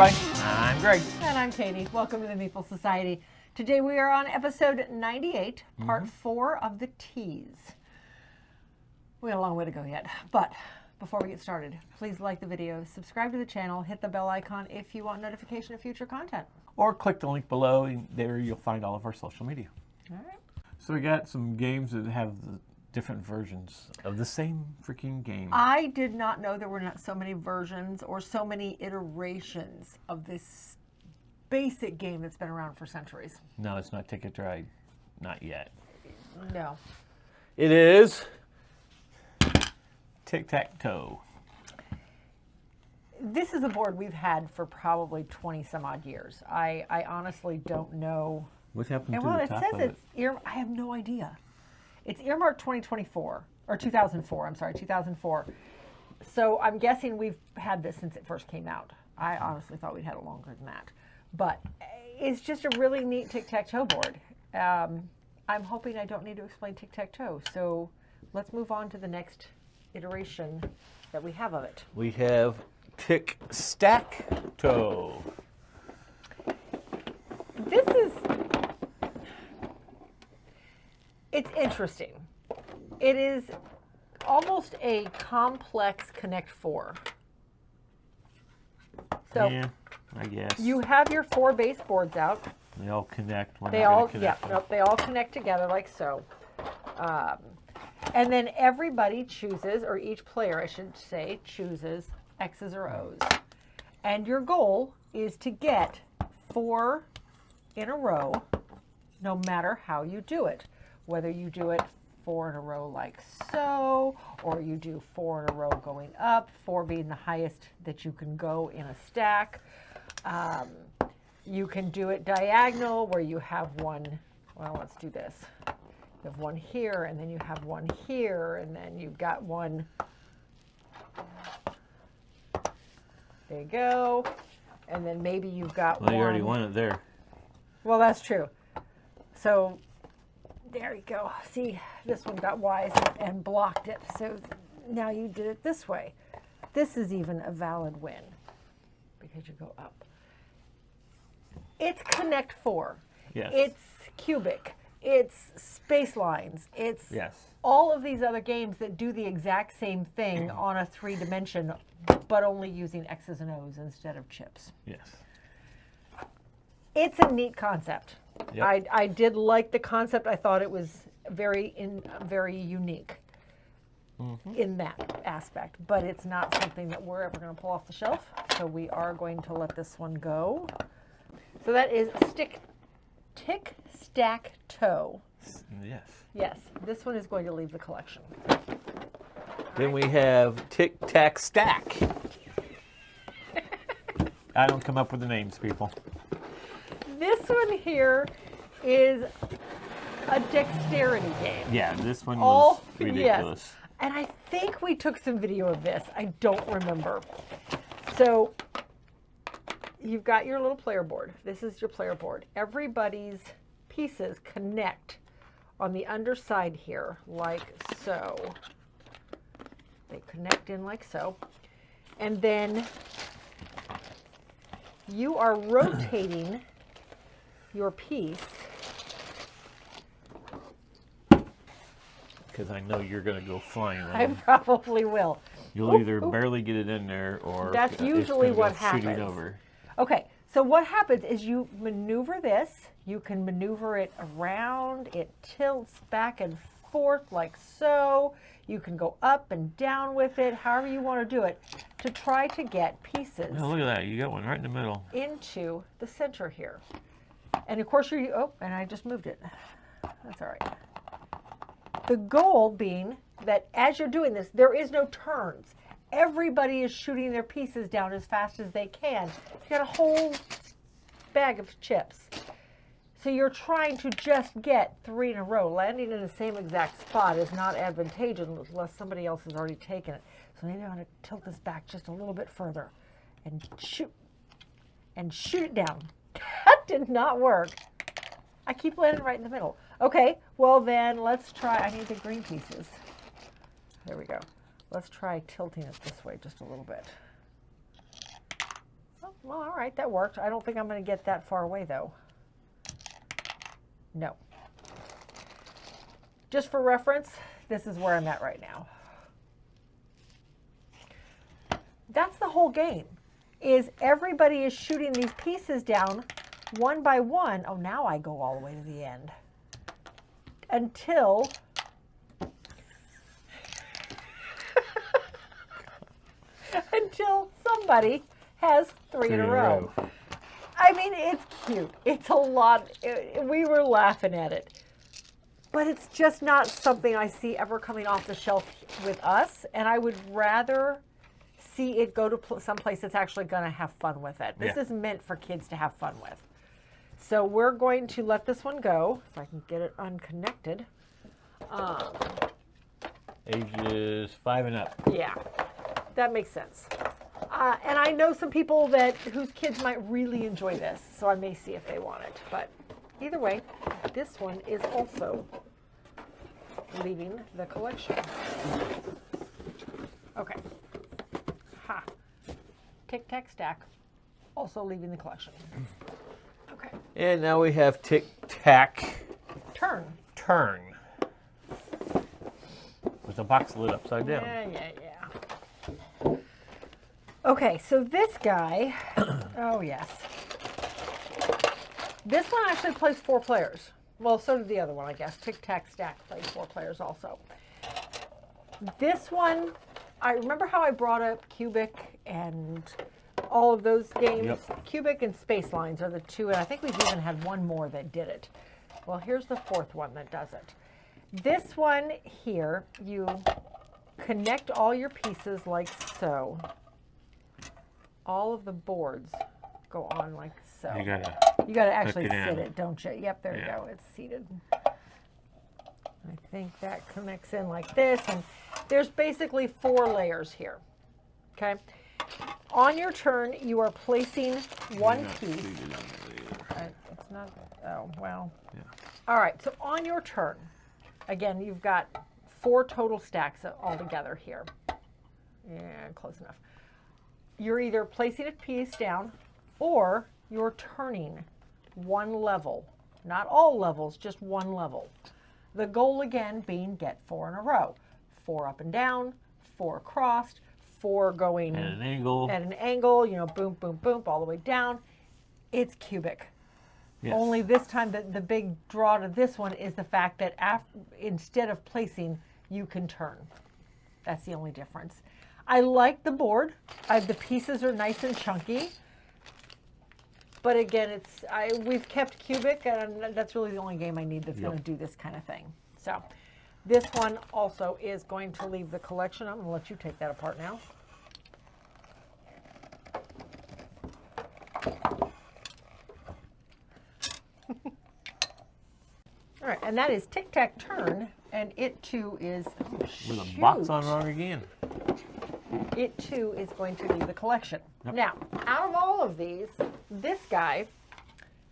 everybody. I'm Greg. And I'm Katie. Welcome to the Meeple Society. Today we are on episode 98, part 4 of the tease. We got a long way to go yet, but before we get started, please like the video, subscribe to the channel, hit the bell icon if you want notification of future content. Or click the link below, and there you'll find all of our social media. All right. So we got some games that have the different versions of the same freaking game. I did not know there were not so many versions or so many iterations of this basic game that's been around for centuries. No, it's not Ticket to Ride. Not yet. No. It is Tic Tac Toe. This is a board we've had for probably 20 some odd years. I honestly don't know. What happened to well, the it top says of it's I have no idea. It's earmarked 2024 or 2004. I'm sorry, 2004. So I'm guessing we've had this since it first came out. I honestly thought we'd had it longer than that, but it's just a really neat tic-tac-toe board. I'm hoping I don't need to explain tic-tac-toe. So let's move on to the next iteration that we have of it. We have Tic Stac Toe. This is, it's interesting. It is almost a complex Connect 4. So Yeah, I guess. you have your 4 base boards out. They all connect. They all, they all connect together like so. And then everybody chooses, or each player, I should say, chooses X's or O's. And your goal is to get 4 in a row, no matter how you do it. Whether you do it 4 in a row like so, or you do 4 in a row going up, 4 being the highest that you can go in a stack. You can do it diagonal where you have one, well, let's do this. You have one here, and then you have one here, and then you've got one. There you go. And then maybe you've got one. Well, you already won it there. Well, that's true. So there you go. See, this one got wise and blocked it. So now you did it this way. This is even a valid win because you go up. It's Connect 4. Yes. It's cubic. It's space lines. It's Yes. all of these other games that do the exact same thing on a 3-dimension, but only using X's and O's instead of chips. Yes. It's a neat concept. Yep. I did like the concept. I thought it was very unique in that aspect, but it's not something that we're ever going to pull off the shelf. So we are going to let this one go. So that is Tic Stac Toe. Yes. Yes, this one is going to leave the collection. Then we have Tic Tac Stack. I don't come up with the names, people. This one here is a dexterity game. Yeah, this one was ridiculous. Yes. And I think we took some video of this. I don't remember. So you've got your little player board. This is your player board. Everybody's pieces connect on the underside here like so. They connect in like so. And then you are rotating your piece. Because I know you're going to go flying on I them. probably will. You'll either barely get it in there or That's it's usually gonna what go shooting happens. over. Okay, so what happens is you maneuver this. You can maneuver it around. It tilts back and forth like so. You can go up and down with it, however you want to do it, to try to get pieces Oh, look at that. You got one right in the middle. into the center here. And of course, and I just moved it. That's all right. The goal being that as you're doing this, there is no turns. Everybody is shooting their pieces down as fast as they can. You got a whole bag of chips. So you're trying to just get 3 in a row. Landing in the same exact spot is not advantageous unless somebody else has already taken it. So maybe I'm going to tilt this back just a little bit further and shoot it down. That did not work. I keep landing right in the middle. Okay, well then let's try, I need the green pieces. There we go. Let's try tilting it this way just a little bit. Oh, Well, all right, that worked. I don't think I'm going to get that far away, though. No. Just for reference, this is where I'm at right now. That's the whole game, is everybody is shooting these pieces down one by one. Oh, now I go all the way to the end. Until... until somebody has three in a row. I mean, it's cute. It's a lot. We were laughing at it. But it's just not something I see ever coming off the shelf with us. And I would rather see it go to someplace that's actually going to have fun with it. This is meant for kids to have fun with. So we're going to let this one go, if I can get it unconnected. Ages 5 and up. Yeah, that makes sense. And I know some people whose kids might really enjoy this, so I may see if they want it. But either way, this one is also leaving the collection. Okay. Ha. Tic Tac Stack, also leaving the collection. Okay. And now we have Tic Tac Turn. Turn. With the box lid upside down. Yeah. Okay, so this guy, oh yes. This one actually plays 4 players. Well, so did the other one, I guess. Tic Tac Stack plays 4 players also. This one, I remember how I brought up Cubic and all of those games. Yep. Cubic and Space Lines are the 2, and I think we've even had one more that did it. Well, here's the 4th one that does it. This one here, you connect all your pieces like so. All of the boards go on like so. You gotta actually it sit in. it, don't you? Yep, there you go. It's seated. I think that connects in like this, and there's basically 4 layers here. Okay. On your turn, you are placing one piece. It's not. Oh well. Yeah. All right. So on your turn, again, you've got 4 total stacks all together here. Yeah, close enough. You're either placing a piece down or you're turning one level. Not all levels, just one level. The goal again being get 4 in a row. 4 up and down, 4 across, 4 going at an angle. At an angle, you know, boom, boom, boom, all the way down. It's cubic. Yes. Only this time the big draw to this one is the fact that instead of placing, you can turn. That's the only difference. I like the board. The pieces are nice and chunky. But again, we've kept cubic, and that's really the only game I need that's going to do this kind of thing. So this one also is going to leave the collection. I'm going to let you take that apart now. All right, and that is Tic Tac Turn, and it too is... With a box on wrong again. It too is going to leave the collection. Yep. Now, out of all of these, this guy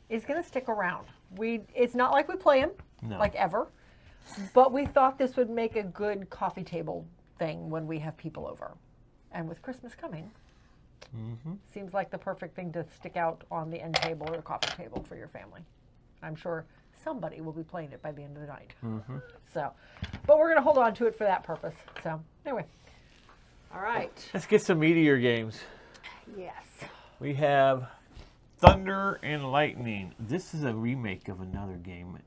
is going to stick around. It's not like we play him, like ever, but we thought this would make a good coffee table thing when we have people over. And with Christmas coming, seems like the perfect thing to stick out on the end table or coffee table for your family. I'm sure somebody will be playing it by the end of the night. So, but we're going to hold on to it for that purpose. So, anyway. All right. Let's get some meteor games. Yes. We have Thunder and Lightning. This is a remake of another game.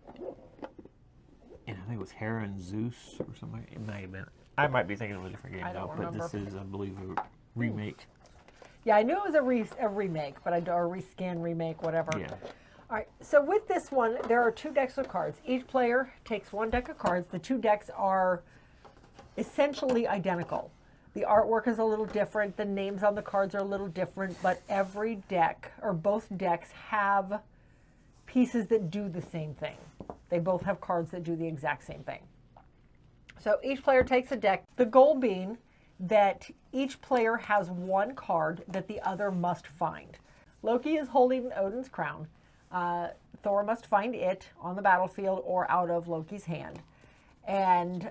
And I think it was Hera and Zeus or something. It might have been. I might be thinking of a different game now, but this is, I believe, a remake. Yeah, I knew it was a remake, but a reskin remake, whatever. Yeah. All right, so with this one, there are 2 decks of cards. Each player takes 1 deck of cards. The 2 decks are essentially identical. The artwork is a little different. The names on the cards are a little different, but every deck, or both decks, have pieces that do the same thing. They both have cards that do the exact same thing. So each player takes a deck, the goal being that each player has 1 card that the other must find. Loki is holding Odin's crown. Thor must find it on the battlefield or out of Loki's hand. And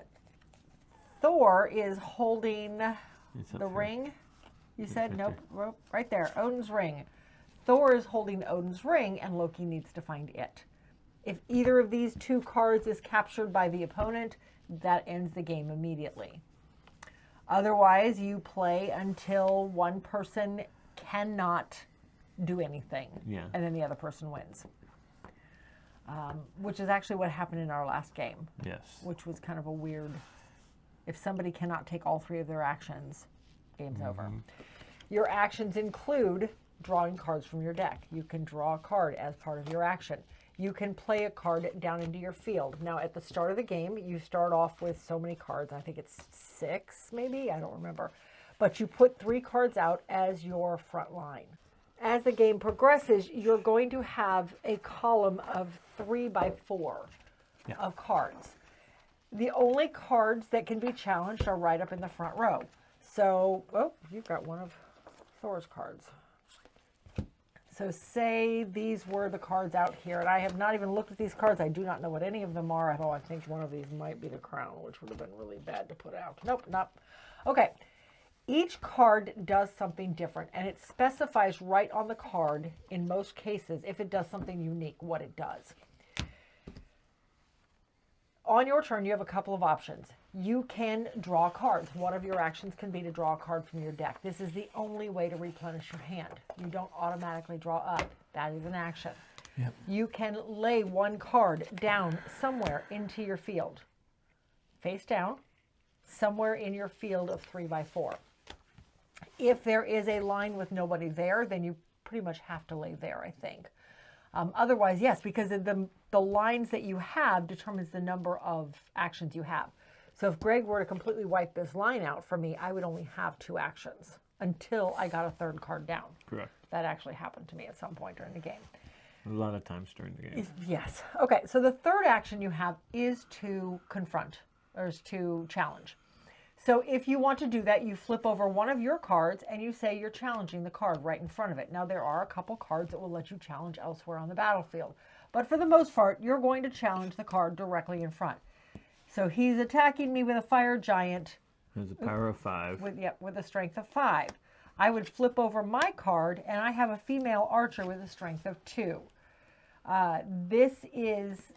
Thor is holding the ring. You said nope, right there, Odin's ring. Thor is holding Odin's ring, and Loki needs to find it. If either of these two cards is captured by the opponent, that ends the game immediately. Otherwise, you play until one person cannot do anything, and then the other person wins. Which is actually what happened in our last game. Yes. Which was kind of a weird... If somebody cannot take all three of their actions, game's over. Your actions include drawing cards from your deck. You can draw a card as part of your action. You can play a card down into your field. Now, at the start of the game, you start off with so many cards. I think it's 6, maybe? I don't remember. But you put 3 cards out as your front line. As the game progresses, you're going to have a column of 3 by 4 of cards. The only cards that can be challenged are right up in the front row. So, oh, you've got one of Thor's cards. So say these were the cards out here, and I have not even looked at these cards. I do not know what any of them are, although I think one of these might be the crown, which would have been really bad to put out. Nope, not. Okay. Each card does something different, and it specifies right on the card, in most cases, if it does something unique, what it does. On your turn, you have a couple of options. You can draw cards. One of your actions can be to draw a card from your deck. This is the only way to replenish your hand. You don't automatically draw up. That is an action. Yep. You can lay one card down somewhere into your field. Face down, somewhere in your field of 3 by 4. If there is a line with nobody there, then you pretty much have to lay there, I think. Otherwise, yes, because the lines that you have determines the number of actions you have. So if Greg were to completely wipe this line out for me, I would only have 2 actions until I got a 3rd card down. Correct. That actually happened to me at some point during the game. A lot of times during the game. Yes. Okay, so the 3rd action you have is to confront, or is to challenge. So if you want to do that, you flip over one of your cards and you say you're challenging the card right in front of it. Now, there are a couple cards that will let you challenge elsewhere on the battlefield. But for the most part, you're going to challenge the card directly in front. So he's attacking me with a fire giant. Has a power of 5. With a strength of 5. I would flip over my card, and I have a female archer with a strength of 2. This is,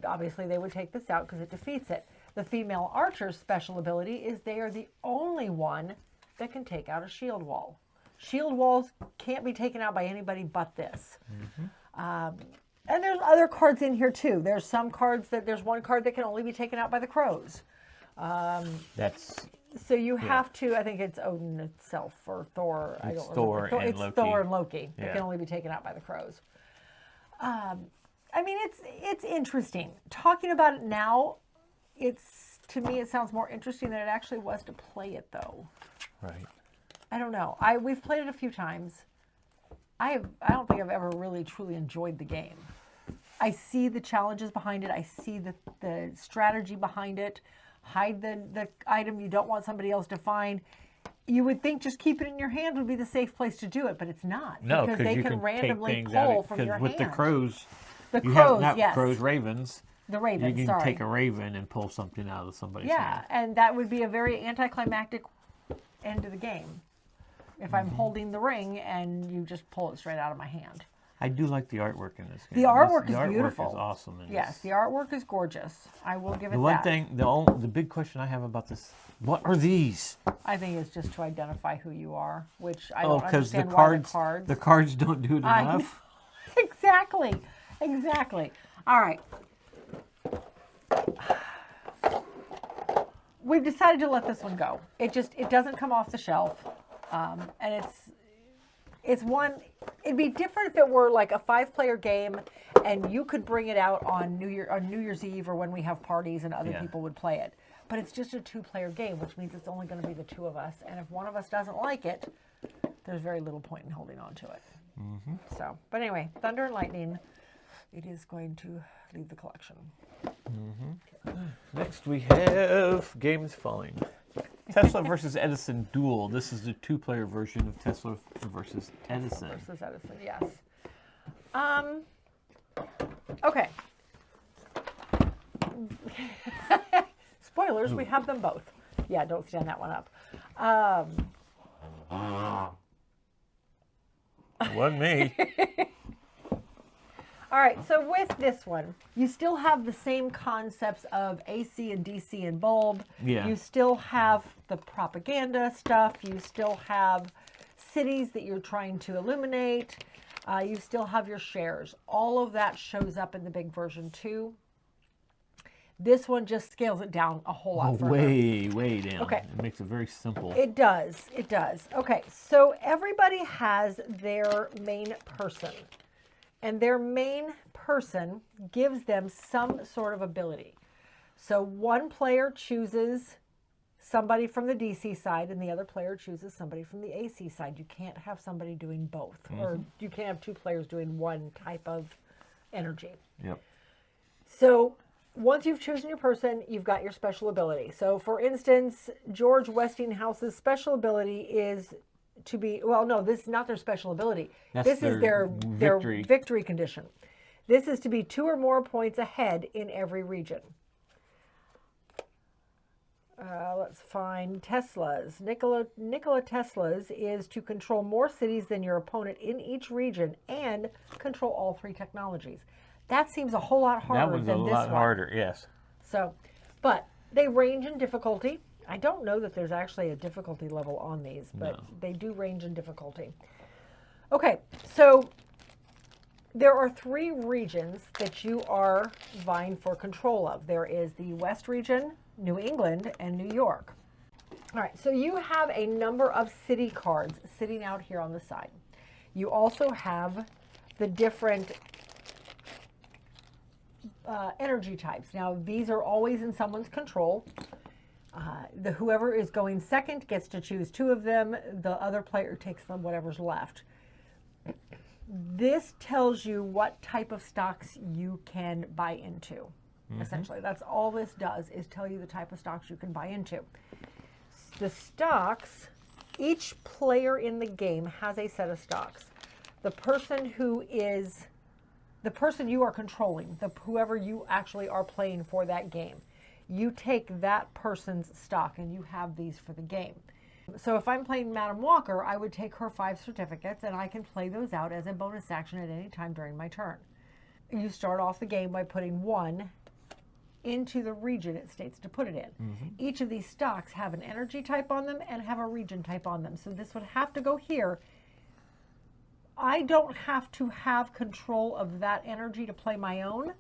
obviously they would take this out because it defeats it. The female archer's special ability is they are the only one that can take out a shield wall. Shield walls can't be taken out by anybody but this. And there's other cards in here too. There's some cards there's one card that can only be taken out by the crows. So you have to, I think it's Odin itself or Thor. I don't Thor remember. and It's Loki. Thor and Loki. It can only be taken out by the crows. I mean, it's interesting. Talking about it now, to me, it sounds more interesting than it actually was to play it, though. Right. I don't know. We've played it a few times. I don't think I've ever really truly enjoyed the game. I see the challenges behind it. I see the strategy behind it. Hide the item you don't want somebody else to find. You would think just keep it in your hand would be the safe place to do it, but it's not. No, because they you can randomly take things pull out from your with hand. the crows. The You crows, have, not yes. crows, ravens. The ravens, You can sorry. take a raven and pull something out of somebody's Yeah, hand. and that would be a very anticlimactic end to the game. If I'm holding the ring and you just pull it straight out of my hand. I do like the artwork in this game. The artwork The is artwork beautiful. is awesome. In Yes, this. the artwork is gorgeous. I will give it The one that. thing, the big question I have about this, what are these? I think it's just to identify who you are, which I Oh, don't because understand why the cards. don't do it I enough. know. Exactly. All right. We've decided to let this one go. It doesn't come off the shelf, and it's one. It'd be different if it were like a 5-player game, and you could bring it out on New Year's Eve or when we have parties, and other people would play it. But it's just a 2-player game, which means it's only going to be the 2 of us. And if one of us doesn't like it, there's very little point in holding on to it. So, but anyway, Thunder and Lightning, it is going to leave the collection. Next we have Games Falling. Tesla versus Edison Duel. This is the 2-player version of Tesla versus Edison. Versus Edison, yes. Okay. Spoilers, we have them both. Yeah, don't stand that one up. It wasn't me. All right, so with this one, you still have the same concepts of AC and DC and bulb. Yeah. You still have the propaganda stuff. You still have cities that you're trying to illuminate. You still have your shares. All of that shows up in the big version too. This one just scales it down a whole lot further. Way down. Okay. It makes it very simple. It does. It does. Okay, so everybody has their main person. And their main person gives them some sort of ability. So one player chooses somebody from the DC side and the other player chooses somebody from the AC side. You can't have somebody doing both. Or you can't have two players doing one type of energy. Yep. So once you've chosen your person, you've got your special ability. So for instance, George Westinghouse's special ability is to be, well, no, this is not their special ability. This is their victory condition. This is to be 2 or more points ahead in every region. Let's find Tesla's. Nikola Tesla's is to control more cities than your opponent in each region and control all 3 technologies. That seems a whole lot harder than this one. That was a lot harder, yes. So, but they range in difficulty. I don't know that there's actually a difficulty level on these, but they do range in difficulty. Okay, so there are 3 regions that you are vying for control of. There is the West region, New England, and New York. All right, so you have a number of city cards sitting out here on the side. You also have the different energy types. Now, these are always in someone's control. Whoever is going second gets to choose 2 of them. The other player takes them whatever's left. This tells you what type of stocks you can buy into. Essentially, that's all this does, is tell you the type of stocks you can buy into. The stocks, each player in the game has a set of stocks. The person who is, the person you are controlling, whoever you actually are playing for that game, you take that person's stock and you have these for the game. So if I'm playing Madam Walker, I would take her 5 certificates and I can play those out as a bonus action at any time during my turn. You start off the game by putting 1 into the region it states to put it in. Each of these stocks have an energy type on them and have a region type on them. So this would have to go here. I don't have to have control of that energy to play my own,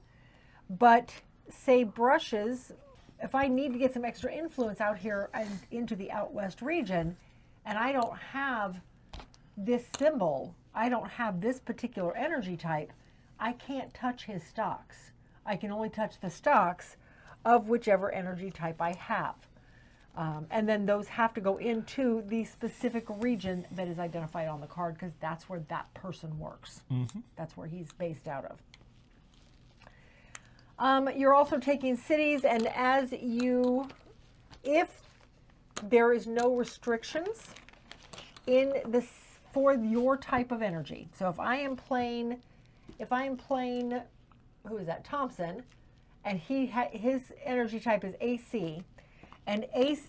but say brushes, if I need to get some extra influence out here and into the out west region, and I don't have this symbol, I don't have this particular energy type, I can't touch his stocks. I can only touch the stocks of whichever energy type I have. And then those have to go into the specific region that is identified on the card, because that's where that person works. That's where he's based out of. You're also taking cities, and as you, if there is no restrictions in this for your type of energy. So if I am playing, who is that, Thompson, and his energy type is AC, and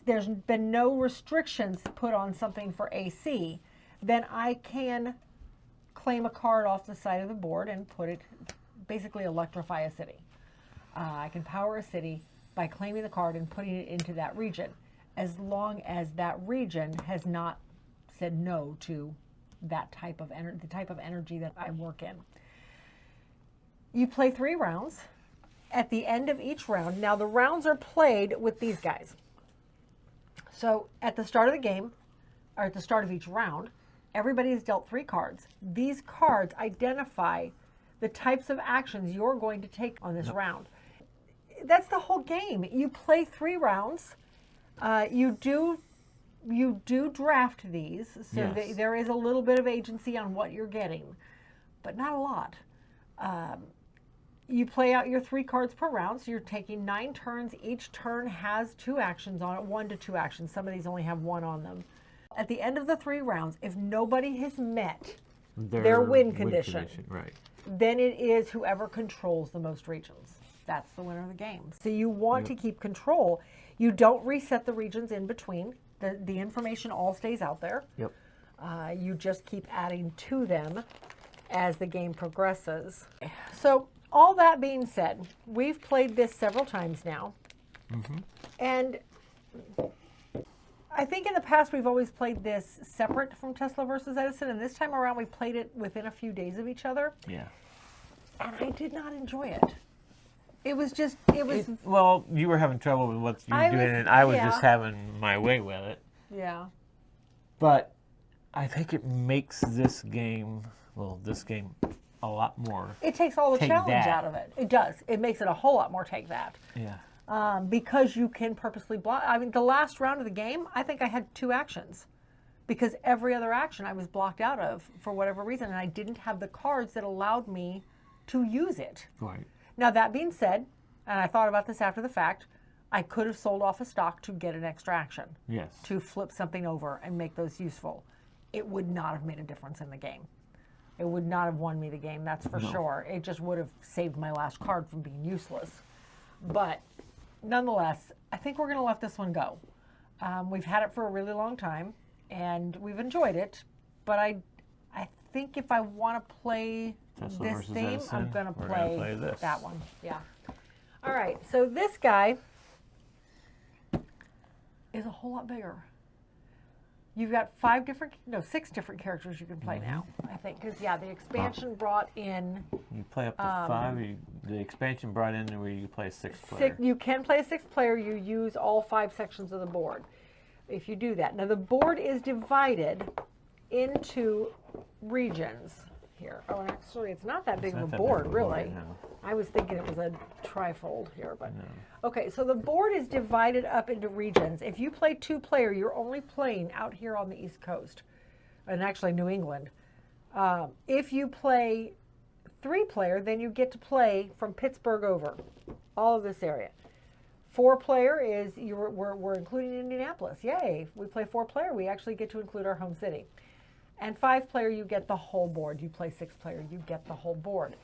there's been no restrictions put on something for AC, then I can claim a card off the side of the board and put it, basically electrify a city. I can power a city by claiming the card and putting it into that region, as long as that region has not said no to that type of the type of energy that I work in. You play 3 rounds. At the end of each round, now the rounds are played with these guys. So at the start of the game, or at the start of each round, everybody is dealt 3 cards. These cards identify the types of actions you're going to take on this round. That's the whole game. You play 3 rounds. You do draft these, so Yes. there is a little bit of agency on what you're getting, but not a lot. You play out your 3 cards per round, so you're taking 9 turns. Each turn has 2 actions on it, 1 to 2 actions. Some of these only have 1 on them. At the end of the 3 rounds, if nobody has met their win condition, right, then it is whoever controls the most regions. That's the winner of the game. So you want to keep control. You don't reset the regions in between. The information all stays out there. Yep. You just keep adding to them as the game progresses. So all that being said, we've played this several times now. And I think in the past we've always played this separate from Tesla versus Edison, and this time around we played it within a few days of each other. Yeah. And I did not enjoy it. It was just, well, you were having trouble with what you were doing, and I was just having my way with it. Yeah. But I think it makes this game, a lot more. It takes all the challenge out of it. It does. It makes it a whole lot more take that. Yeah. Because you can purposely block. I mean, the last round of the game, I think I had 2 actions. Because every other action I was blocked out of for whatever reason, and I didn't have the cards that allowed me to use it. Right. Now, that being said, and I thought about this after the fact, I could have sold off a stock to get an extra action. Yes. To flip something over and make those useful. It would not have made a difference in the game. It would not have won me the game, that's for sure. It just would have saved my last card from being useless. But nonetheless, I think we're going to let this one go. We've had it for a really long time, and we've enjoyed it. But I think if I want to play Tesla this versus theme, Edison, I'm going to we're play, gonna play this. that one. Yeah. All right, so this guy is a whole lot bigger. You've got 6 different characters you can play now, I think. Because, yeah, the expansion brought in... You play up to 5. The expansion brought in where you play a 6th player. You can play a 6th player. You use all 5 sections of the board if you do that. Now, the board is divided into regions here. Oh, and actually, it's not that big of a board, really. No. I was thinking it was a trifold here, but... No. Okay, so the board is divided up into regions. If you play 2-player, you're only playing out here on the East Coast, and actually New England. If you play 3-player, then you get to play from Pittsburgh over, all of this area. 4-player is, we're including Indianapolis. Yay, we play 4-player, we actually get to include our home city. And 5-player, you get the whole board. You play 6-player, you get the whole board.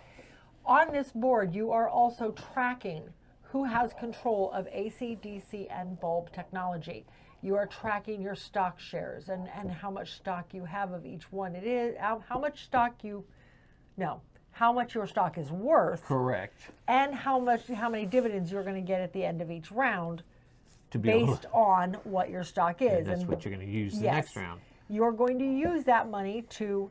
On this board, you are also tracking who has control of AC, DC, and bulb technology. You are tracking your stock shares and how much stock you have of each one. It is how much your stock is worth. Correct. And how many dividends you're going to get at the end of each round, To be based on what your stock is. And that's what you're going to use the yes, next round. You're going to use that money to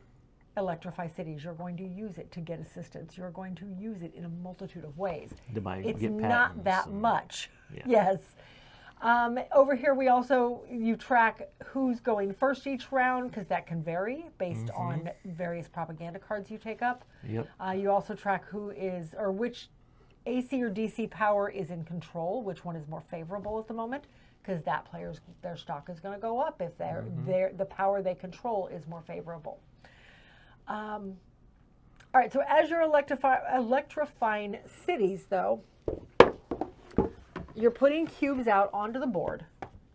electrify cities. You're going to use it to get assistance. You're going to use it in a multitude of ways. It's not that much. Yeah. Yes. Over here, you track who's going first each round, because that can vary based on various propaganda cards you take up. Yep. You also track which AC or DC power is in control, which one is more favorable at the moment, because that their stock is going to go up if the power they control is more favorable. All right, so as you're electrifying cities, though, you're putting cubes out onto the board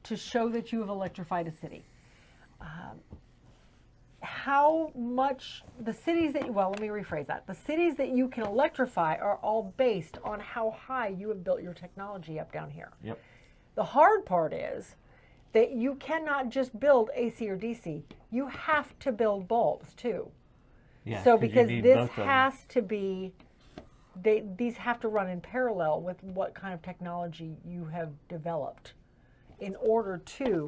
to show that you have electrified a city. How much the cities that let me rephrase that. The cities that you can electrify are all based on how high you have built your technology up down here. Yep. The hard part is that you cannot just build AC or DC. You have to build bulbs too. Yeah, so because this has to be, these have to run in parallel with what kind of technology you have developed in order to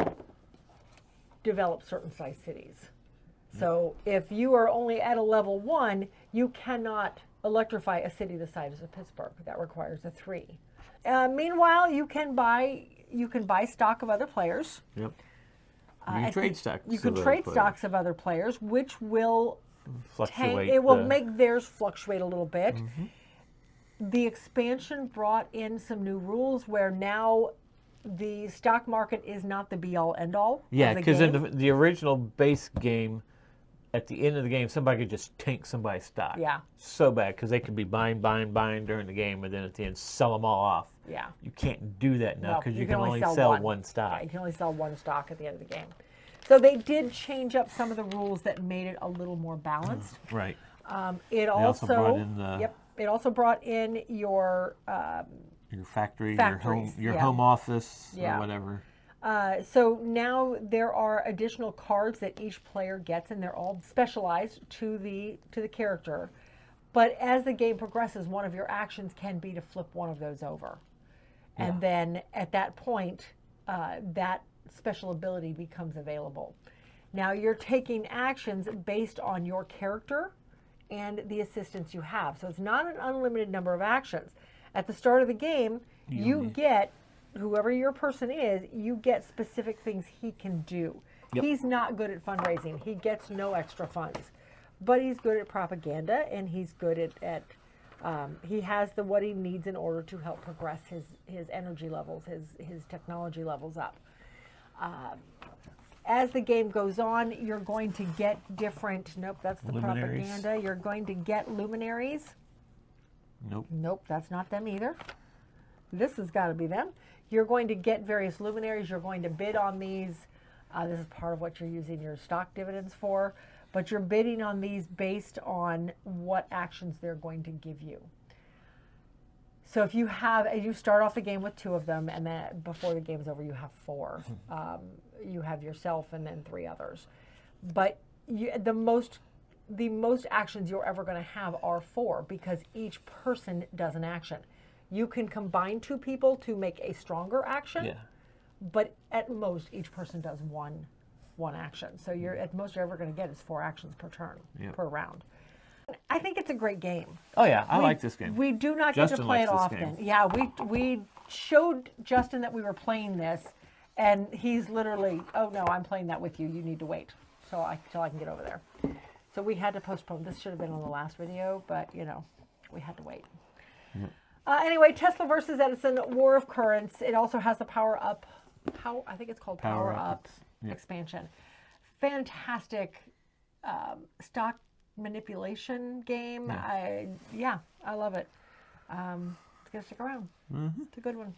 develop certain size cities. So if you are only at a level 1, you cannot electrify a city the size of Pittsburgh. That requires a 3. Meanwhile, you can buy stock of other players. Yep. You can trade stocks. You can trade stocks of other players, which will fluctuate. It will make theirs fluctuate a little bit. The expansion brought in some new rules where now the stock market is not the be-all, end-all. Yeah, because in the original base game, at the end of the game, somebody could just tank somebody's stock. Yeah. So bad, because they could be buying during the game, and then at the end sell them all off. Yeah. You can't do that now, because you can only sell one stock. Yeah, you can only sell one stock at the end of the game. So they did change up some of the rules that made it a little more balanced. Right. It also brought in it also brought in your factory, factories, your home office, Yeah. or whatever. So now there are additional cards that each player gets, and they're all specialized to the character. But as the game progresses, one of your actions can be to flip one of those over. And then at that point, that special ability becomes available. Now you're taking actions based on your character and the assistance you have. So it's not an unlimited number of actions. At the start of the game, you get, whoever your person is, you get specific things he can do. Yep. He's not good at fundraising. He gets no extra funds. But he's good at propaganda, and he's good at he has what he needs in order to help progress his energy levels, his technology levels up. As the game goes on, you're going to get different, nope, that's the luminaries. Propaganda. You're going to get luminaries. Nope. Nope, that's not them either. This has got to be them. You're going to get various luminaries. You're going to bid on these. This is part of what you're using your stock dividends for. But you're bidding on these based on what actions they're going to give you. So if you start off the game with 2 of them, and then before the game's over, you have 4. You have yourself and then 3 others. But the most actions you're ever going to have are 4, because each person does an action. You can combine 2 people to make a stronger action, but at most each person does one action. So at most you're ever going to get is 4 actions per turn, per round. I think it's a great game. Oh yeah, I like this game. We do not get to play it often. Yeah, we showed Justin that we were playing this, and he's literally, oh no, I'm playing that with you. You need to wait till I can get over there. So we had to postpone. This should have been on the last video, but we had to wait. Anyway, Tesla versus Edison, War of Currents. It also has the Power Up. I think it's called Power Up expansion. Fantastic stock manipulation game. I love it. It's gonna stick around. It's a good one.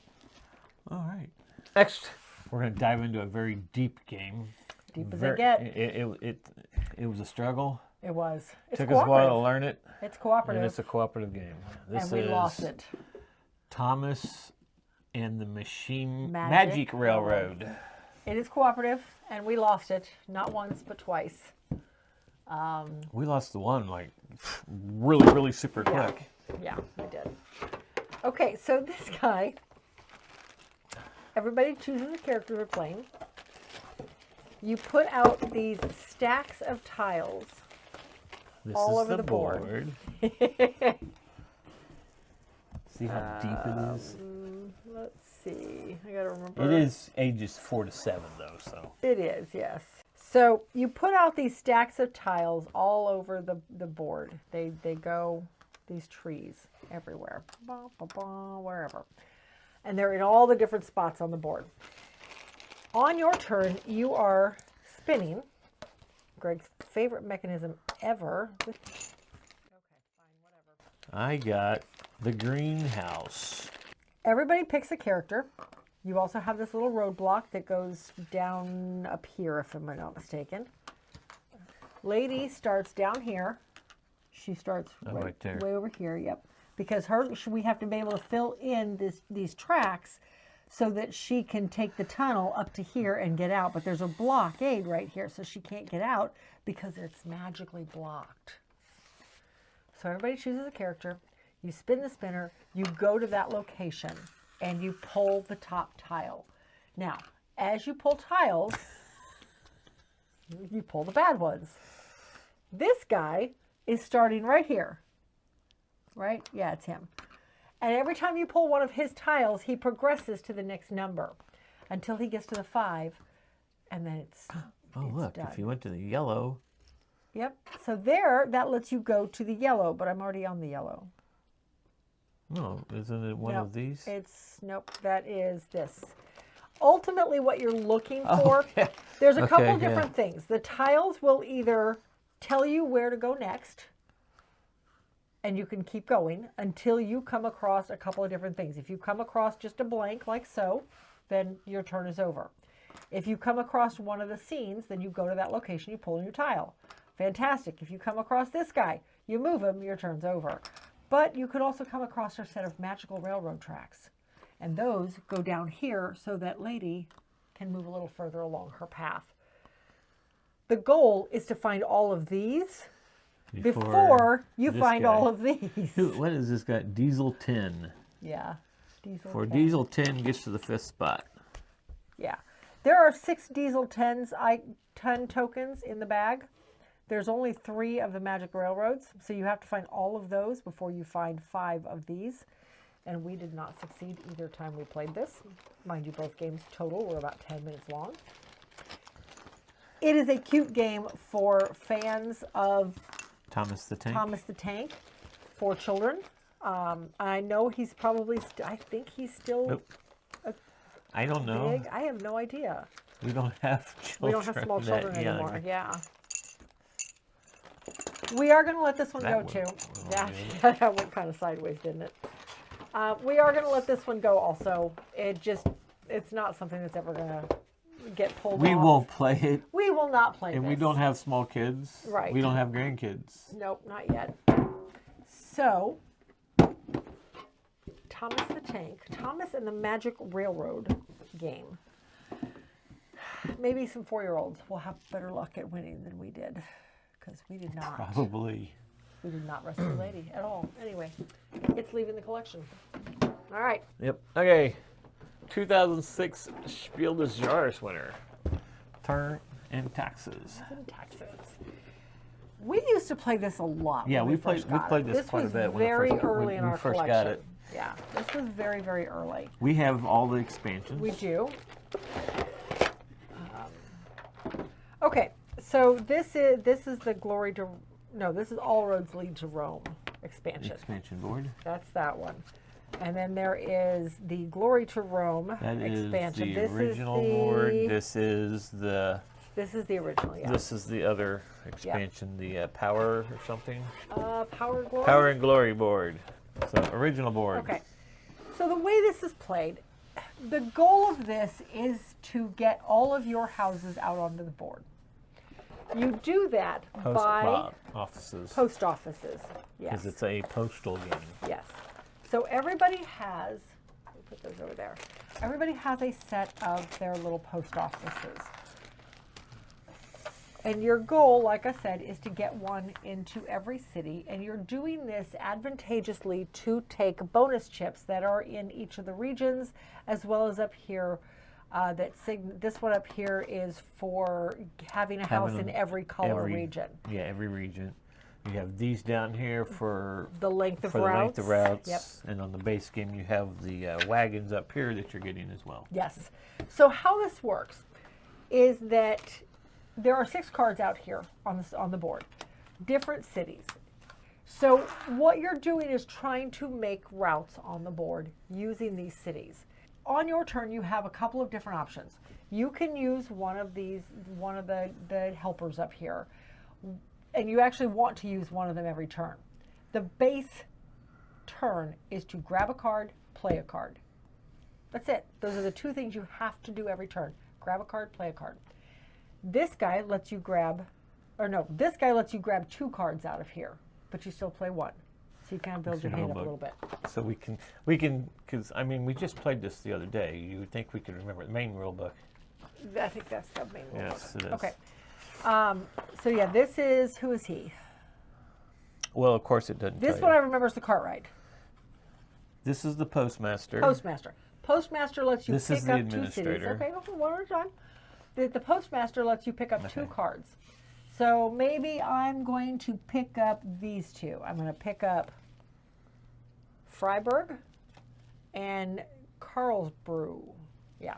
All right. Next, we're gonna dive into a very deep game. Deep as they get. It was a struggle. It was. It took us a while to learn it. It's cooperative. And it's a cooperative game. This and we lost it. Thomas and the Magic Railroad. It is cooperative, and we lost it. Not once, but twice. We lost the one like really super quick. Yeah, we did. Okay, so this guy, everybody chooses the character they're playing. You put out these stacks of tiles all over the board. See how deep it is? Let's see. I gotta remember. It is ages 4 to 7 though, so. It is, yes. So you put out these stacks of tiles all over the board. They go, these trees, everywhere, wherever. And they're in all the different spots on the board. On your turn, you are spinning. Greg's favorite mechanism ever. Okay, fine, whatever. I got the greenhouse. Everybody picks a character. You also have this little roadblock that goes down up here, if I'm not mistaken. Lady starts down here. She starts right there. Way over here, yep. Because we have to be able to fill in these tracks so that she can take the tunnel up to here and get out. But there's a blockade right here, so she can't get out because it's magically blocked. So everybody chooses a character. You spin the spinner. You go to that location, and you pull the top tile. Now, as you pull tiles, you pull the bad ones. This guy is starting right here. Right? Yeah, it's him. And every time you pull one of his tiles, he progresses to the next number until he gets to the 5, and then it's look, done. If you went to the yellow. Yep. So there, that lets you go to the yellow, but I'm already on the yellow. No, isn't it one of these? Nope, that is this. Ultimately, what you're looking for, there's a couple different things. The tiles will either tell you where to go next, and you can keep going until you come across a couple of different things. If you come across just a blank like so, then your turn is over. If you come across one of the scenes, then you go to that location, you pull a new tile. Fantastic. If you come across this guy, you move him, your turn's over. But you could also come across a set of magical railroad tracks. And those go down here so that lady can move a little further along her path. The goal is to find all of these before you find all of these. What is this guy? Diesel 10. Yeah. Diesel For 10. Diesel 10 gets to the 5th spot. Yeah. There are 6 Diesel 10 tokens in the bag. There's only 3 of the Magic Railroads, so you have to find all of those before you find 5 of these. And we did not succeed either time we played this. Mind you, both games total were about 10 minutes long. It is a cute game for fans of Thomas the Tank. Thomas the Tank for children. I know he's probably, I think he's still Nope. I don't know. big. I have no idea. We don't have children. We don't have small that children young. anymore. Yeah. We are going to let this one go too. Yeah, that went kind of sideways, didn't it? We are going to let this one go also. It's not something that's ever going to get pulled off. We won't play it. We will not play And this. we don't have small kids. Right. We don't have grandkids. Nope, not yet. So, Thomas the Tank. Thomas and the Magic Railroad game. Maybe some 4-year-olds will have better luck at winning than we did. Because we did not. Probably. We did not rescue Lady at all. Anyway, it's leaving the collection. All right. Yep. Okay. 2006 Spiel des Jahres winner. Thurn and Taxis. In Texas. We used to play this a lot. Yeah, when we first played got it. this quite a bit when very it first- early when in we our first collection. got it. Yeah, this was very, very early. We have all the expansions. We do. Okay, so this is the Glory to this is All Roads Lead to Rome expansion. Expansion board. That's that one. And then there is the Glory to Rome That expansion. is the This original is the, board. This is the original, yeah. this is the other expansion, the Power or something. Power Glory. Power and Glory board. So original board. Okay. So the way this is played, the goal of this is to get all of your houses out onto the board. You do that by offices. post offices. Yes. Because it's a postal game. Yes. So everybody has, let me put those over there. Everybody has a set of their little post offices. And your goal, like I said, is to get one into every city. And you're doing this advantageously to take bonus chips that are in each of the regions, as well as up here. This one up here is for having a house in every color region. Yeah, every region. You have these down here for the length of the routes. length of routes. Yep. And on the base game, you have the wagons up here that you're getting as well. Yes. So how this works is that there are 6 cards out here on the board, different cities. So what you're doing is trying to make routes on the board using these cities. On your turn, you have a couple of different options. You can use one of the helpers up here, and you actually want to use one of them every turn. The base turn is to grab a card, play a card. That's it. Those are the 2 things you have to do every turn. Grab a card, play a card. This guy lets you grab, this guy lets you grab 2 cards out of here, but you still play 1. So you kind of build your hand up a little bit. So we can, because I mean, we just played this the other day. You would think we could remember the main rule book. I think that's the main rule. Yes, it is. Okay. So yeah, this is, who is he? Well, of course it doesn't. This tell one you. I remember is the Cartwright. This is the postmaster. Postmaster. Postmaster lets you This pick is the up 2 cities. administrator. Okay, one at a time. The postmaster lets you pick up 2 cards. So maybe I'm going to pick up these 2. I'm going to pick up Freiburg and Karlsruhe. Yeah.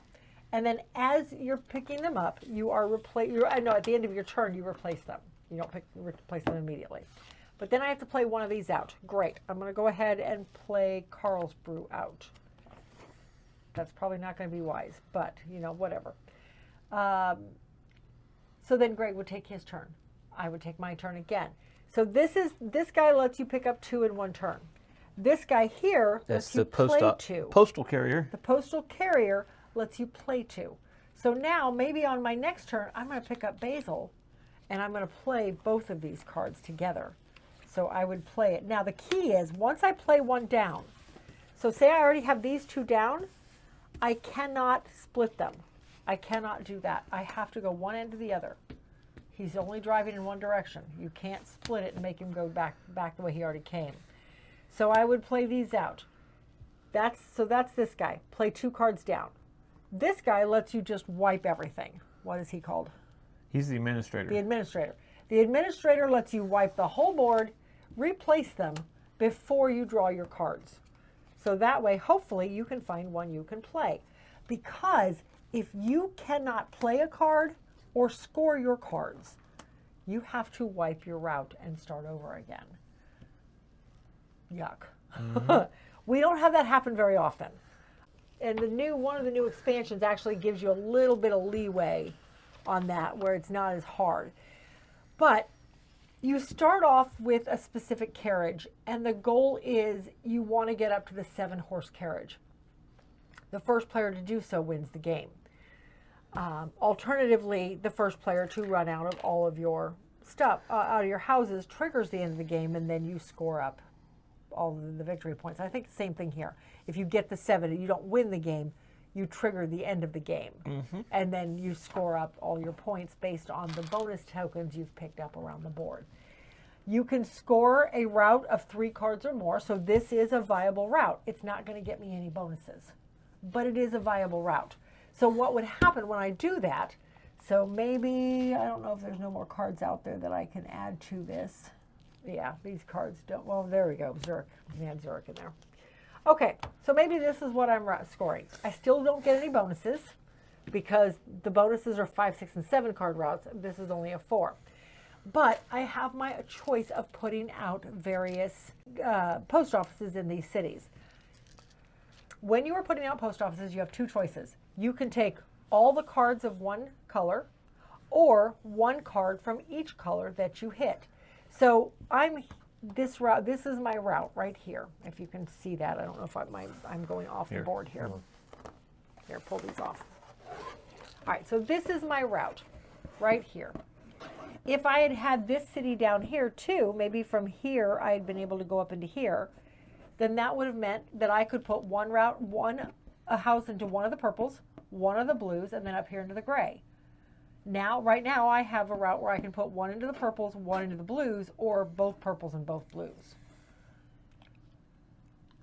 And then as you're picking them up, you are at the end of your turn, you replace them. You don't replace them immediately. But then I have to play one of these out. Great. I'm going to go ahead and play Karlsruhe out. That's probably not going to be wise, but, whatever. So then Greg would take his turn. I would take my turn again. So this guy lets you pick up 2 in 1 turn. This guy here lets you play 2. Postal carrier. The postal carrier lets you play 2. So now maybe on my next turn, I'm going to pick up Basil, and I'm going to play both of these cards together. So I would play it. Now the key is once I play 1 down, so say I already have these 2 down, I cannot split them. I cannot do that. I have to go one end to the other. He's only driving in one direction. You can't split it and make him go back the way he already came. So I would play these out. That's this guy. Play 2 cards down. This guy lets you just wipe everything. What is he called? He's the administrator. The administrator. The administrator lets you wipe the whole board, replace them before you draw your cards. So that way, hopefully, you can find one you can play. Because if you cannot play a card or score your cards, you have to wipe your route and start over again. Yuck. Mm-hmm. We don't have that happen very often. And one of the new expansions actually gives you a little bit of leeway on that, where it's not as hard. But you start off with a specific carriage, and the goal is you want to get up to the 7-horse carriage. The first player to do so wins the game. Alternatively, the first player to run out of all of your stuff, out of your houses, triggers the end of the game, and then you score up all of the victory points. I think the same thing here. If you get the 7, you don't win the game, you trigger the end of the game. Mm-hmm. And then you score up all your points based on the bonus tokens you've picked up around the board. You can score a route of 3 cards or more, so this is a viable route. It's not going to get me any bonuses, but it is a viable route. So what would happen when I do that, so maybe, I don't know if there's no more cards out there that I can add to this. Yeah, these cards don't, well, there we go, Zurich. We had Zurich in there. Okay, so maybe this is what I'm scoring. I still don't get any bonuses because the bonuses are 5, 6, and 7 card routes. This is only a 4. But I have my choice of putting out various post offices in these cities. When you are putting out post offices, you have 2 choices. You can take all the cards of one color or 1 card from each color that you hit. So this is my route right here. If you can see that, I don't know if I'm going off the board here. Here, pull these off. All right, so this is my route right here. If I had had this city down here too, maybe from here I had been able to go up into here, then that would have meant that I could put a house into one of the purples, one of the blues, and then up here into the gray. Right now I have a route where I can put 1 into the purples, 1 into the blues, or both purples and both blues.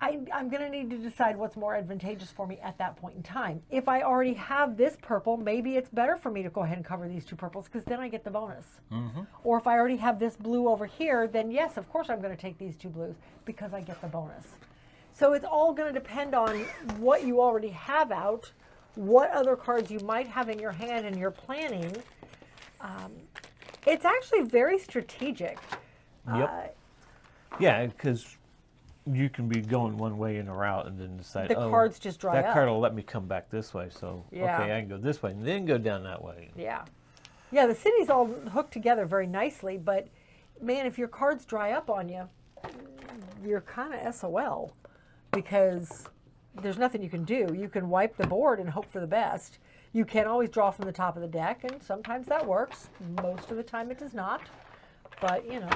I'm going to need to decide what's more advantageous for me at that point in time. If I already have this purple, maybe it's better for me to go ahead and cover these 2 purples because then I get the bonus. Mm-hmm. Or if I already have this blue over here, then yes, of course I'm going to take these 2 blues because I get the bonus. So it's all going to depend on what you already have out, what other cards you might have in your hand and you're planning. It's actually very strategic. Yep. Yeah, because you can be going one way in a route and then decide, the cards just dry up. That card will let me come back this way, so yeah. Okay, I can go this way and then go down that way. Yeah. Yeah, the cities all hook together very nicely, but man, if your cards dry up on you, you're kind of SOL because there's nothing you can do. You can wipe the board and hope for the best. You can always draw from the top of the deck, and sometimes that works. Most of the time it does not, but you know.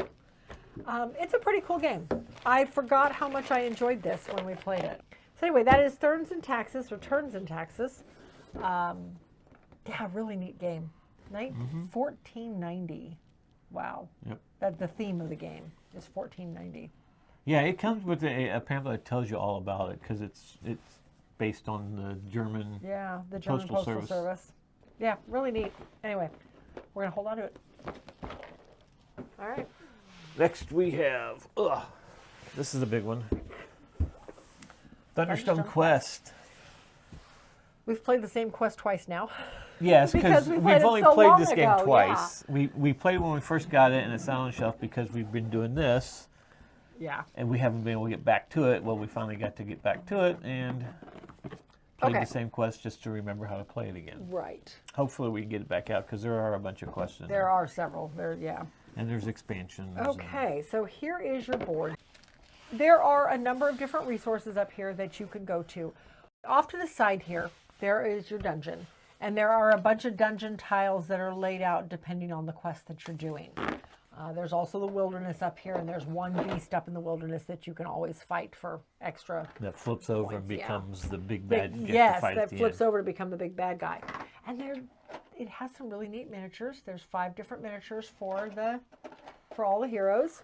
It's a pretty cool game. I forgot how much I enjoyed this when we played it. So anyway, that is Thurn and Taxis, or Turns and Taxis. Yeah, really neat game. 1490. Wow. Yep. That's the theme of the game is 1490. Yeah, it comes with a pamphlet that tells you all about it because it's based on the German the German Postal Service. Yeah, really neat. Anyway, we're going to hold on to it. All right. Next we have, this is a big one. Thunderstone Quest. We've played the same quest twice now. Yes, because we've only played this game twice. Yeah. We played when we first got it and it's on the shelf because we've been doing this. Yeah. And we haven't been able to get back to it. Well, we finally got to get back to it and played the same quest just to remember how to play it again. Right. Hopefully we can get it back out because there are a bunch of quests in there. There are several. And there's expansions. Okay, so here is your board. There are a number of different resources up here that you can go to. Off to the side here, there is your dungeon. And there are a bunch of dungeon tiles that are laid out depending on the quest that you're doing. There's also the wilderness up here, and there's one beast up in the wilderness that you can always fight for extra. That flips over and points, becomes the big bad. you have to Yes, fight at that the flips end. over to become the big bad guy. And it has some really neat miniatures. There's 5 different miniatures for all the heroes.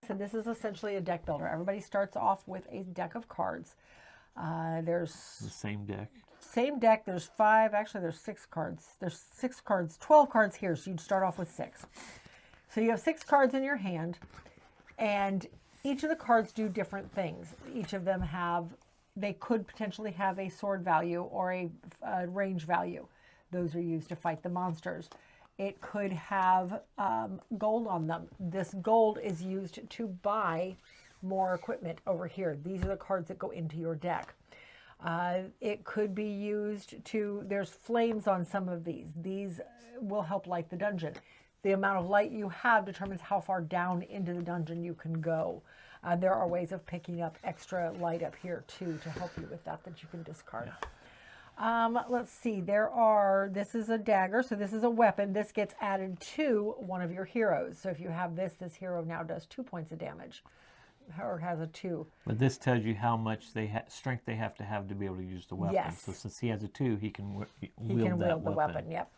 So this is essentially a deck builder. Everybody starts off with a deck of cards. There's The same deck. same deck. There's 5. Actually, there's 6 cards. There's 6 cards. 12 cards here. So you'd start off with 6. So you have 6 cards in your hand, and each of the cards do different things. Each of them they could potentially have a sword value or a range value. Those are used to fight the monsters. It could have gold on them. This gold is used to buy more equipment over here. These are the cards that go into your deck. It could be used there's flames on some of these. These will help light the dungeon. The amount of light you have determines how far down into the dungeon you can go. There are ways of picking up extra light up here too to help you with that you can discard. Yeah. Let's see, this is a dagger, so this is a weapon. This gets added to one of your heroes. So if you have this hero now does 2 points of damage, or has a 2. But this tells you how much strength they have to be able to use the weapon. Yes. So since he has a 2, he can He can wield the weapon. weapon, yep.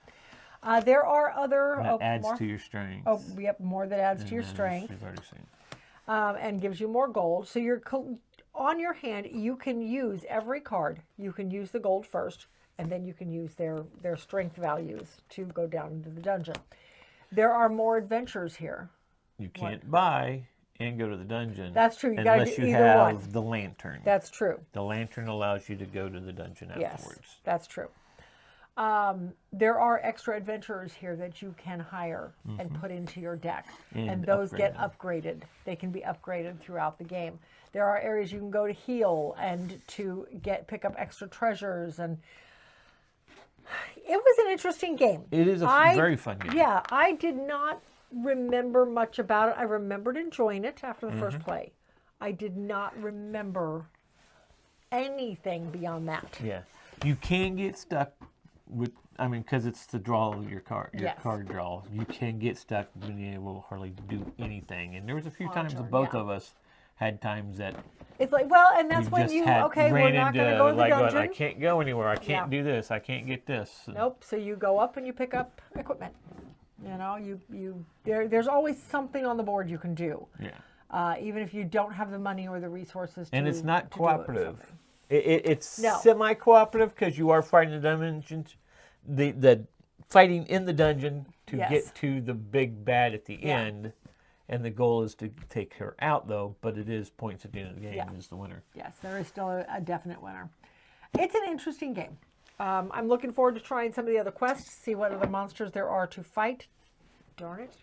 There are other... That adds to your strength. Oh, yep, more that adds to your strength. We've already seen. And gives you more gold. So on your hand, you can use every card. You can use the gold first, and then you can use their strength values to go down into the dungeon. There are more adventures here. You can't buy and go to the dungeon. That's true. You gotta unless do you either have one. the lantern. That's true. The lantern allows you to go to the dungeon Yes, afterwards. that's true. There are extra adventurers here that you can hire and put into your deck. And those get upgraded. They can be upgraded throughout the game. There are areas you can go to heal and to pick up extra treasures. And it was an interesting game. It is a very fun game. Yeah, I did not remember much about it. I remembered enjoying it after the first play. I did not remember anything beyond that. Yeah. You can get stuck with, because it's the draw of your card draw. You can get stuck being able to hardly do anything. And there was a few times that both of us had times that it's like, well, and that's when we're not going to go to the dungeon. I can't go anywhere. I can't do this. I can't get this. Nope. So you go up and you pick up equipment. There's always something on the board you can do. Yeah. Even if you don't have the money or the resources to And it's not cooperative. It's No. semi-cooperative because you are fighting the dungeons, the fighting in the dungeon to get to the big bad at the end, and the goal is to take her out though. But it is points at the end of the game is the winner. Yes, there is still a definite winner. It's an interesting game. I'm looking forward to trying some of the other quests, see what other monsters there are to fight. Darn it.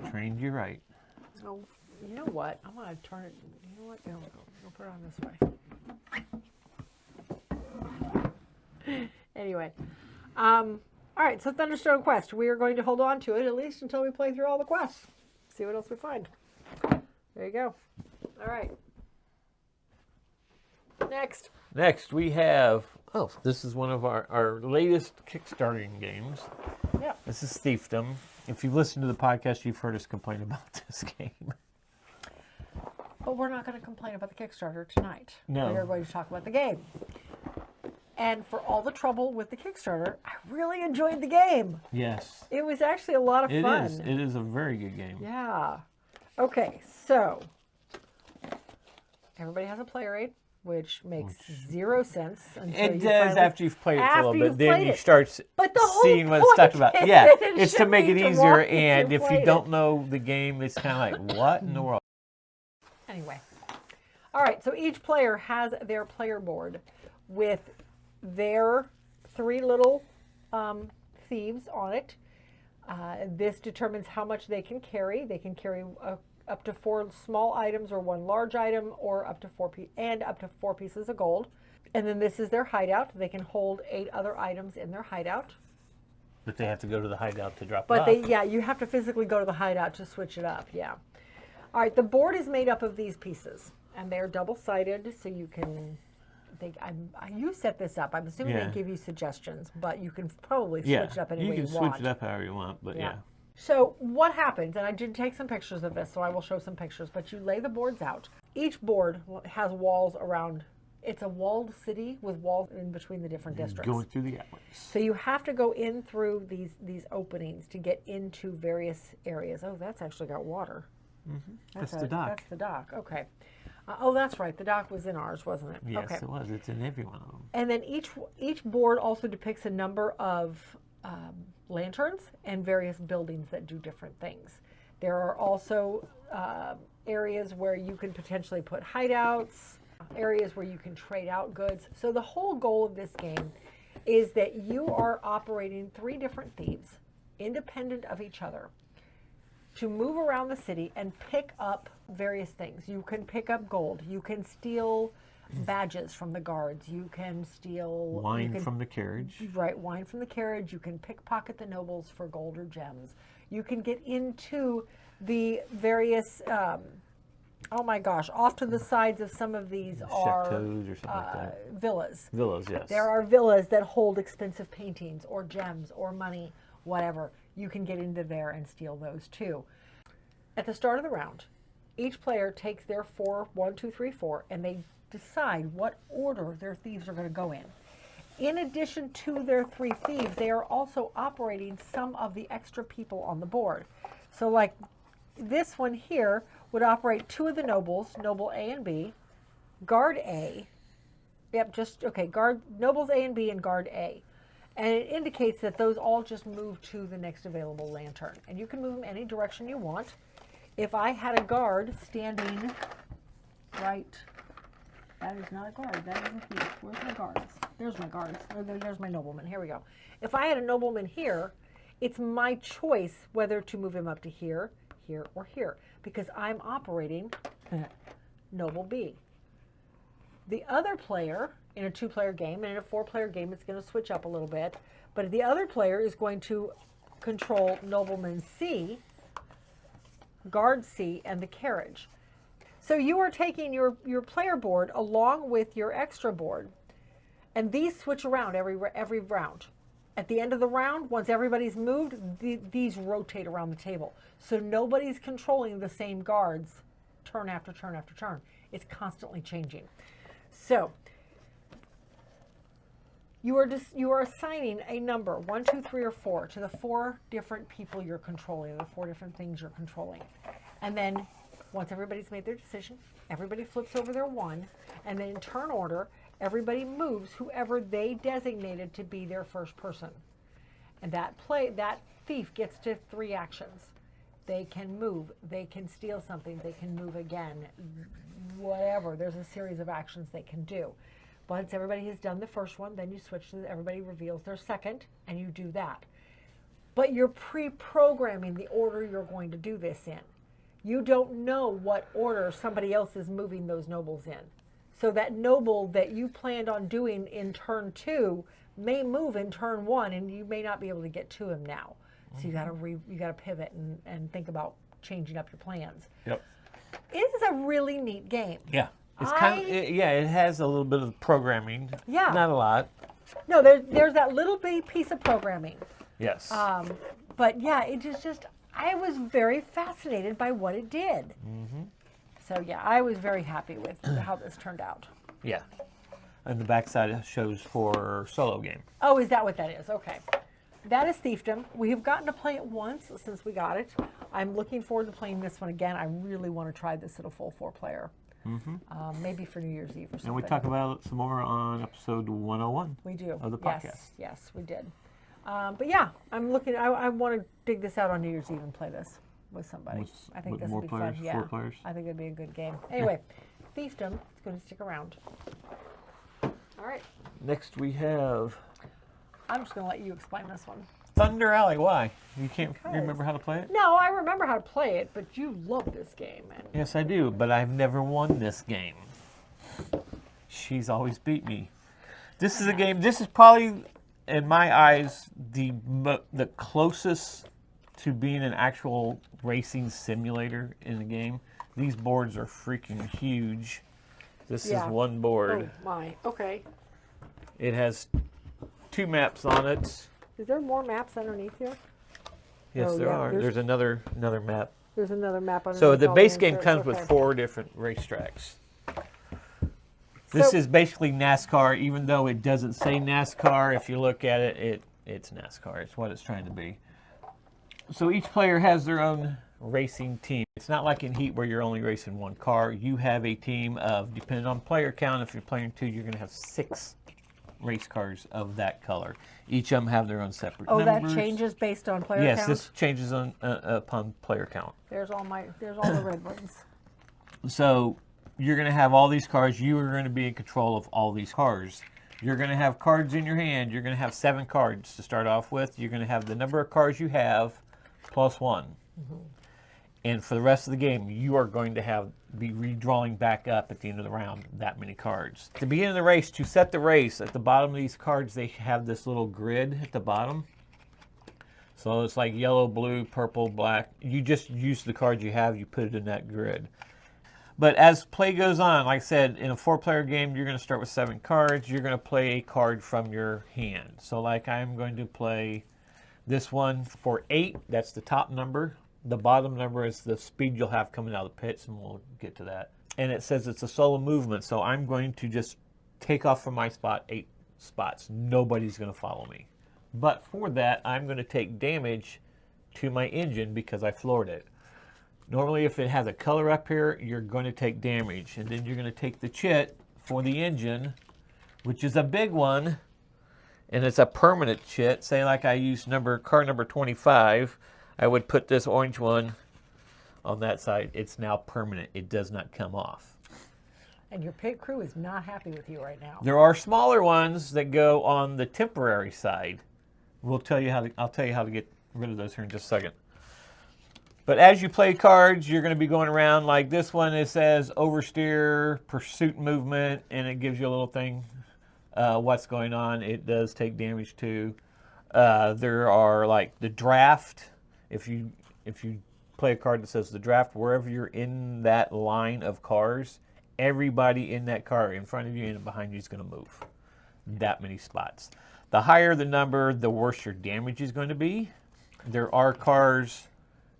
Trained you right. Oh, you know what? I'm going to turn it. You know what? No, we'll put it on this way. Anyway. All right, so Thunderstone Quest. We are going to hold on to it at least until we play through all the quests. See what else we find. There you go. All right. Next we have, this is one of our latest Kickstarting games. Yeah. This is Thiefdom. If you've listened to the podcast, you've heard us complain about this game. But we're not going to complain about the Kickstarter tonight. No. We're going to talk about the game. And for all the trouble with the Kickstarter, I really enjoyed the game. Yes. It was actually a lot of fun. It is a very good game. Yeah. Okay, so everybody has a player aid, which makes zero sense. It does after you've played it for a little bit. Then you it. start But the whole seeing what it's talking about. point Yeah, is it it's to should make be it to easier. walk you And through if you played don't it. know the game, it's kind of like, what in the world? Anyway. All right, so each player has their player board with their 3 little thieves on it. This determines how much they can carry. They can carry up to 4 small items or 1 large item, or up to 4 pieces of gold. And then this is their hideout. They can hold 8 other items in their hideout. But they have to go to the hideout to drop But it off. you have to physically go to the hideout to switch it up. Yeah. All right, the board is made up of these pieces, and they're double-sided, so you can you set this up. I'm assuming Yeah. they give you suggestions, but you can probably Yeah, switch it up any way you you can want. switch it up however you want, but yeah. So what happens, and I did take some pictures of this, so I will show some pictures, but you lay the boards out. Each board has walls around. It's a walled city with walls in between the different districts. Going through the alleys. So you have to go in through these openings to get into various areas. Oh, that's actually got water. That's the dock. That's the dock. Okay. Oh, that's right. The dock was in ours, wasn't it? Yes, okay. it was. It's in every one of them. And then each board also depicts a number of lanterns and various buildings that do different things. There are also areas where you can potentially put hideouts, areas where you can trade out goods. So the whole goal of this game is that you are operating 3 different thieves, independent of each other, to move around the city and pick up various things. You can pick up gold. You can steal badges from the guards. You can steal Wine from the carriage. Right, wine from the carriage. You can pickpocket the nobles for gold or gems. You can get into the various, oh my gosh, off to the sides of some of these are Chateaus or something like that. villas. Villas, yes. There are villas that hold expensive paintings or gems or money, whatever. You can get into there and steal those too. At the start of the round, each player takes their 1, 2, 3, 4, and they decide what order their thieves are going to go in. In addition to their 3 thieves, they are also operating some of the extra people on the board. So like this one here would operate 2 of the nobles, Noble A and B, Guard A. Yep, guard Nobles A and B and Guard A. And it indicates that those all just move to the next available lantern. And you can move them any direction you want. If I had a guard standing right, that is not a guard, that is a thief. Where's my guards? There's my guards. There's my nobleman. Here we go. If I had a nobleman here, it's my choice whether to move him up to here, here, or here, because I'm operating Noble B. The other player, in a 2-player game, and in a 4-player game, it's going to switch up a little bit, but the other player is going to control Nobleman C, Guard C, and the carriage. So you are taking your player board along with your extra board, and these switch around every round. At the end of the round, once everybody's moved, these rotate around the table. So nobody's controlling the same guards turn after turn after turn. It's constantly changing. So you are assigning a number, 1, 2, 3, or 4, to the 4 different people you're controlling, the 4 different things you're controlling. And then once everybody's made their decision, everybody flips over their 1, and then in turn order, everybody moves whoever they designated to be their first person. And that thief gets to 3 actions. They can move, they can steal something, they can move again, whatever. There's a series of actions they can do. Once everybody has done the first one, then you switch to everybody reveals their second, and you do that. But you're pre-programming the order you're going to do this in. You don't know what order somebody else is moving those nobles in. So that noble that you planned on doing in turn 2 may move in turn 1, and you may not be able to get to him now. So you gotta pivot and think about changing up your plans. Yep. It is a really neat game. Yeah. It's it has a little bit of programming. Yeah. Not a lot. No, there's that little bitty piece of programming. Yes. But yeah, it just I was very fascinated by what it did. Mm-hmm. So yeah, I was very happy with how this turned out. Yeah. And the backside shows for solo game. Oh, is that what that is? Okay. That is Thiefdom. We have gotten to play it once since we got it. I'm looking forward to playing this one again. I really want to try this at a full 4-player. Mm-hmm. Maybe for New Year's Eve or something. And we talk about it some more on episode 101. We do. Of the podcast. Yes, we did. But yeah, I'm looking. I want to dig this out on New Year's Eve and play this with somebody. I think this would be fun. Yeah, 4 players. I think it'd be a good game. Anyway, Thiefdom is going to stick around. All right. Next we have I'm just going to let you explain this one. Thunder Alley. Why? You can't remember how to play it? No, I remember how to play it, but you love this game. And Yes, I do, but I've never won this game. She's always beat me. This is a game, this is probably, in my eyes, the closest to being an actual racing simulator in the game. These boards are freaking huge. This Yeah. is one board. Oh my. Okay. It has 2 maps on it. Is there more maps underneath here? Yes, Oh, there yeah, are. There's another map. There's another map underneath. So the all base game inserts. comes with Okay. 4 different racetracks. This So- is basically NASCAR, even though it doesn't say NASCAR. If you look at it, it's NASCAR. It's what it's trying to be. So each player has their own racing team. It's not like in Heat where you're only racing one car. You have a team of, depending on player count, if you're playing 2, you're going to have 6 race cars of that color. Each of them have their own separate numbers. That changes based on player Yes, count? this changes on upon player count. There's all the red ones. So you're going to have all these cars. You are going to be in control of all these cars. You're going to have cards in your hand. You're going to have 7 cards to start off with. You're going to have the number of cards you have plus 1. Mm-hmm. And for the rest of the game, you are going to be redrawing back up at the end of the round that many cards. At the beginning of the race, to set the race, at the bottom of these cards, they have this little grid at the bottom. So it's like yellow, blue, purple, black. You just use the cards you have, you put it in that grid. But as play goes on, like I said, in a 4-player game, you're going to start with 7 cards. You're going to play a card from your hand. So like I'm going to play this one for 8. That's the top number. The bottom number is the speed you'll have coming out of the pits, and we'll get to that. And it says it's a solo movement, so I'm going to just take off from my spot 8 spots. Nobody's going to follow me. But for that, I'm going to take damage to my engine because I floored it. Normally, if it has a color up here, you're going to take damage. And then you're going to take the chit for the engine, which is a big one, and it's a permanent chit. Say like I use car number 25. I would put this orange one on that side. It's now permanent. It does not come off. And your pit crew is not happy with you right now. There are smaller ones that go on the temporary side. I'll tell you how to get rid of those here in just a second. But as you play cards, you're going to be going around like this one. It says oversteer, pursuit movement, and it gives you a little thing, what's going on. It does take damage too. There are like the draft. If you play a card that says the draft, wherever you're in that line of cars, everybody in that car in front of you and behind you is going to move that many spots. The higher the number, the worse your damage is going to be. There are cards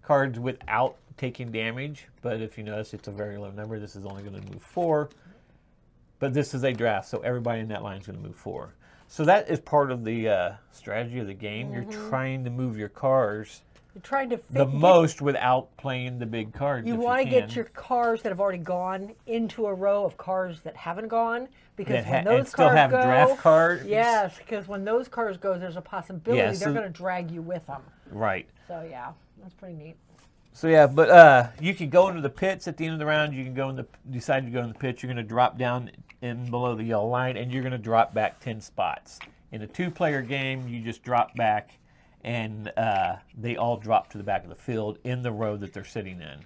without taking damage, but if you notice, it's a very low number. This is only going to move 4. But this is a draft, so everybody in that line is going to move 4. So that is part of the strategy of the game. Mm-hmm. You're trying to move your cars You're trying to most without playing the big cards. You want to get your cars that have already gone into a row of cars that haven't gone, because when those still cars have go, draft cards. Yes, because when those cars go, there's a possibility they're going to drag you with them. Right. So yeah, that's pretty neat. So yeah, but you can go into the pits at the end of the round. You can decide to go in the pits. You're going to drop down in below the yellow line, and you're going to drop back 10 spots. In a 2-player game, you just drop back, and they all drop to the back of the field in the row that they're sitting in.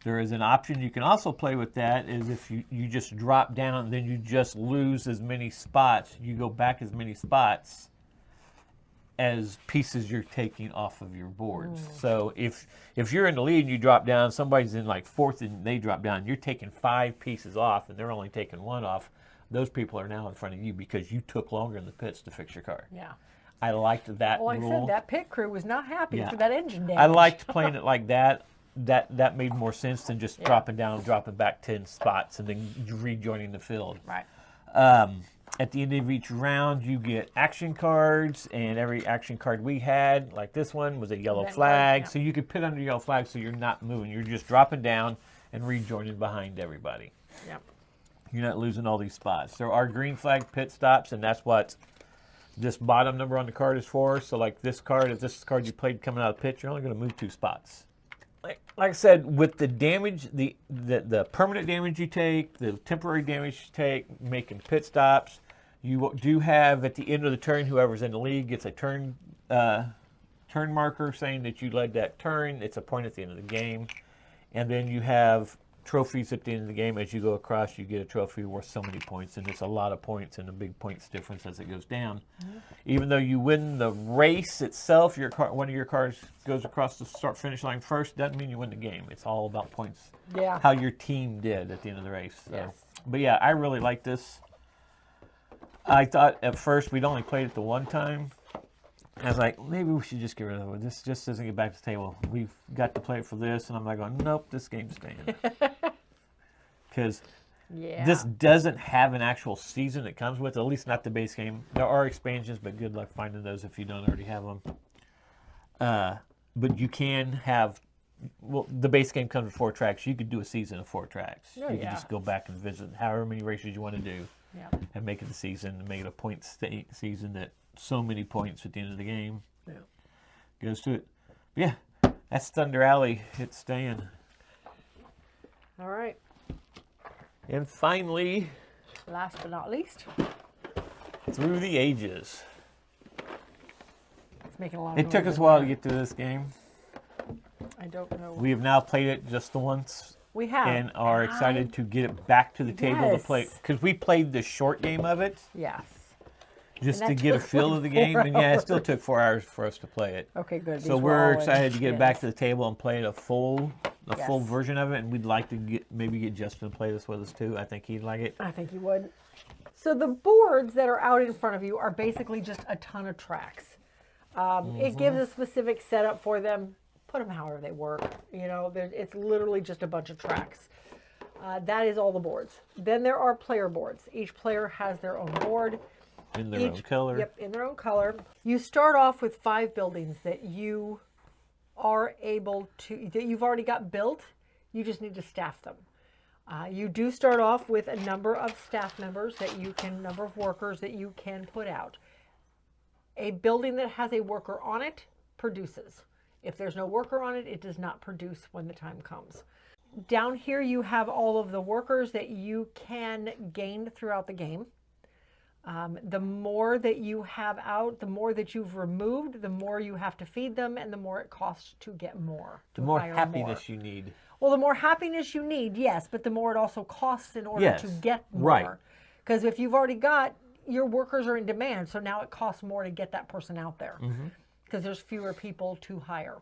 There is an option you can also play with that, is if you just drop down and then you just lose as many spots, you go back as many spots as pieces you're taking off of your boards. So if you're in the lead and you drop down, somebody's in like 4th and they drop down, you're taking 5 pieces off and they're only taking 1 off. Those people are now in front of you because you took longer in the pits to fix your car. Yeah. I liked that Well, like rule. I said, that pit crew was not happy for that engine damage. I liked playing it like that. That made more sense than just dropping down and dropping back 10 spots and then rejoining the field. Right. At the end of each round, you get action cards, and every action card we had, like this one, was a yellow flag. So you could put under yellow flag so you're not moving. You're just dropping down and rejoining behind everybody. Yep. You're not losing all these spots. There are green flag pit stops, and that's what this bottom number on the card is for. So like this card, if this is the card you played coming out of the pit, you're only going to move 2 spots. Like I said, with the damage, the permanent damage you take, the temporary damage you take, making pit stops, you do have at the end of the turn, whoever's in the lead gets a turn marker saying that you led that turn. It's a point at the end of the game. And then you have trophies at the end of the game. As you go across, you get a trophy worth so many points, and it's a lot of points and a big points difference as it goes down. Mm-hmm. Even though you win the race itself, one of your cars goes across the start-finish line first, doesn't mean you win the game. It's all about points. Yeah. How your team did at the end of the race. So. Yes. But yeah, I really like this. I thought at first we'd only played it the one time. I was like, maybe we should just get rid of it. This just doesn't get back to the table. We've got to play it for this, and I'm like going, nope, this game's staying. Because this doesn't have an actual season it comes with, at least not the base game. There are expansions, but good luck finding those if you don't already have them. But you can have, well, the base game comes with 4 tracks. You could do a season of 4 tracks. Oh, you can just go back and visit however many races you want to do and make it a season, and make it a point season that so many points at the end of the game goes to it. But yeah, that's Thunder Alley. It's staying. All right. And finally, Last but not least, Through the Ages. it's making a lot of It took noise us a in while to there. get to this game. I don't know. We have now played it just the once. We have. And are excited to get it back to the table to play. Because we played the short game of it. Yes. Just And to that get a took feel like of the 4 game. And yeah, it still hours. took 4 hours for us to play it. Okay, good. So These were we're all in- excited to get it back yes. to the table and play it a full Yes. version of it. And we'd like to maybe get Justin to play this with us too. I think he'd like it. I think you would. So the boards that are out in front of you are basically just a ton of tracks. It gives a specific setup for them. Put them however they work. You know, it's literally just a bunch of tracks. That is all the boards. Then there are player boards. Each player has their own board. In their own color. Yep, in their own color. You start off with 5 buildings that you are able to, that you've already got built. You just need to staff them. You do start off with a number of staff members number of workers that you can put out. A building that has a worker on it produces. If there's no worker on it, it does not produce when the time comes. Down here you have all of the workers that you can gain throughout the game. The more that you have out, the more that you've removed, the more you have to feed them, and the more it costs to get more. The more happiness you need. Well, the more happiness you need, yes, but the more it also costs in order to get more. Right. Because if you've already got, your workers are in demand, so now it costs more to get that person out there. Because there's fewer people to hire.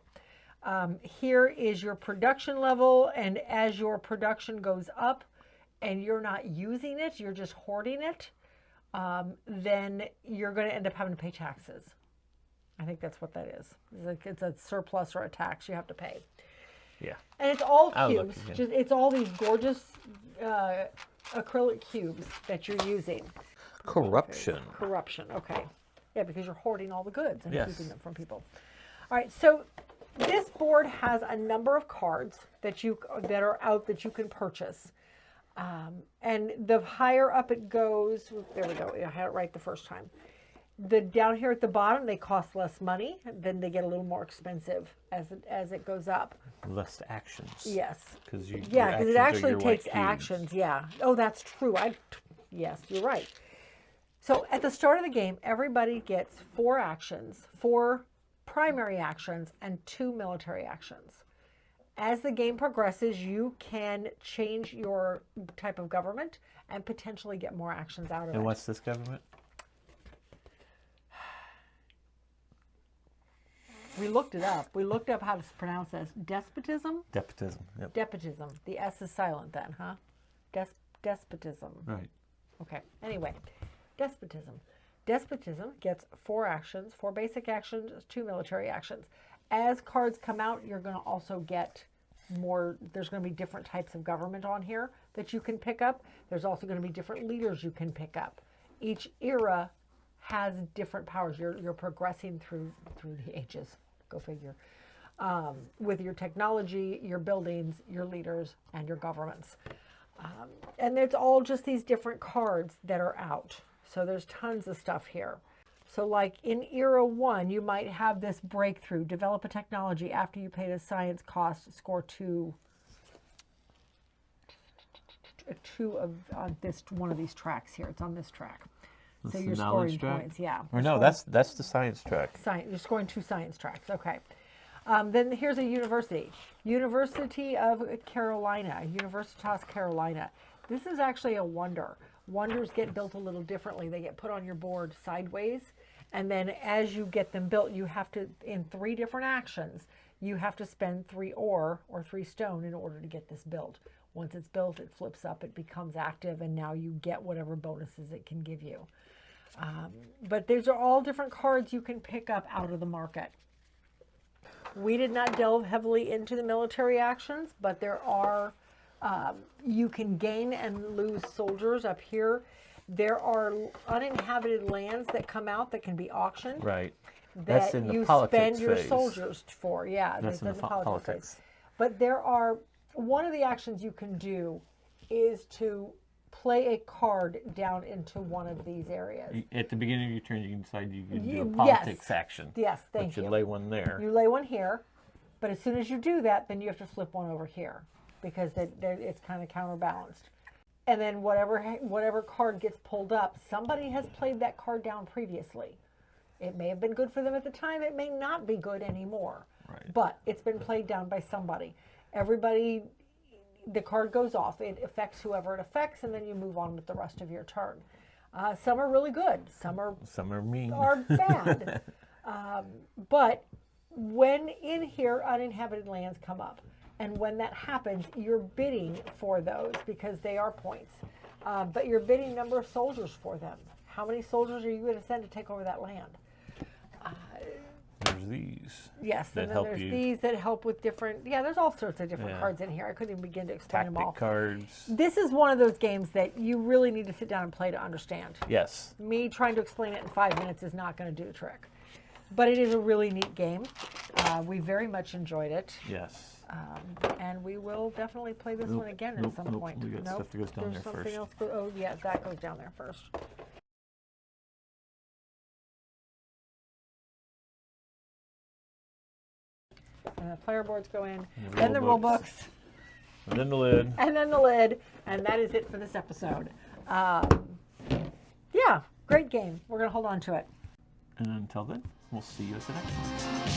Here is your production level, and as your production goes up and you're not using it, you're just hoarding it, then you're going to end up having to pay taxes. I think that's what that is. It's a surplus or a tax you have to pay. Yeah. And it's all I'll look cubes. again. It's all these gorgeous acrylic cubes that you're using. Corruption. Corruption, okay. Yeah, because you're hoarding all the goods and Yes. keeping them from people. All right, so this board has a number of cards that are out that you can purchase. And the higher up it goes, there we go, I had it right the first time. Down here at the bottom, they cost less money, then they get a little more expensive as it goes up. Less actions. Yes. Because Yeah, because it actually takes actions. Yeah. Oh, that's true. Yes, you're right. So at the start of the game, everybody gets 4 actions, 4 primary actions, and 2 military actions. As the game progresses, you can change your type of government and potentially get more actions out of it. And what's this government? We looked it up. We looked up how to pronounce this. Despotism? Despotism. Yep. Despotism. The S is silent then, huh? Despotism. Right. Okay. Anyway, despotism. Despotism gets 4 actions, 4 basic actions, 2 military actions. As cards come out, you're going to also get more. There's going to be different types of government on here that you can pick up. There's also going to be different leaders you can pick up. Each era has different powers. You're progressing through the ages. Go figure. With your technology, your buildings, your leaders, and your governments. And it's all just these different cards that are out. So there's tons of stuff here. So like in Era 1, you might have this breakthrough, develop a technology after you paid a science cost, score 2 on this one of these tracks here. It's on this track. That's so the you're knowledge scoring track? points, yeah. Or You're no, scoring that's the science track. you're scoring 2 science tracks, okay. Then here's a university. University of Carolina, Universitas Carolina. This is actually a wonder. Wonders get built a little differently. They get put on your board sideways, and then as you get them built, you have to, in 3 different actions, you have to spend 3 ore or 3 stone in order to get this built. Once it's built, it flips up, it becomes active, and now you get whatever bonuses it can give you. But these are all different cards you can pick up out of the market. We did not delve heavily into the military actions, but there are, you can gain and lose soldiers up here. There are uninhabited lands that come out that can be auctioned. Right. That That's in the you politics spend your phase. soldiers for. Yeah, That's in the politics. phase. But there are, one of the actions you can do is to play a card down into one of these areas. At the beginning of your turn, you can decide you can do a Yes. politics action. Yes, thank But you you. lay one there. You lay one here, but as soon as you do that, then you have to flip one over here because it's kind of counterbalanced. And then whatever card gets pulled up, somebody has played that card down previously. It may have been good for them at the time. It may not be good anymore. Right. But it's been played down by somebody. Everybody, the card goes off. It affects whoever it affects, and then you move on with the rest of your turn. Some are really good. Some are mean. Are bad. But when in here uninhabited lands come up, and when that happens, you're bidding for those because they are points. But you're bidding number of soldiers for them. How many soldiers are you going to send to take over that land? There's these. Yes, that and then help there's you. these that help with different, there's all sorts of different Yeah. cards in here. I couldn't even begin to explain them all. Tactic cards. This is one of those games that you really need to sit down and play to understand. Yes. Me trying to explain it in 5 minutes is not going to do the trick. But it is a really neat game. We very much enjoyed it. Yes. And we will definitely play this Nope, one again nope, at some nope. point. We got stuff that goes down There's there something first. else. Oh, yeah, that goes down there first. And the player boards go in, And the then the rule rule books. books, And then the lid. and then the lid, and that is it for this episode. Yeah, great game. We're going to hold on to it. And until then, we'll see you at the next one.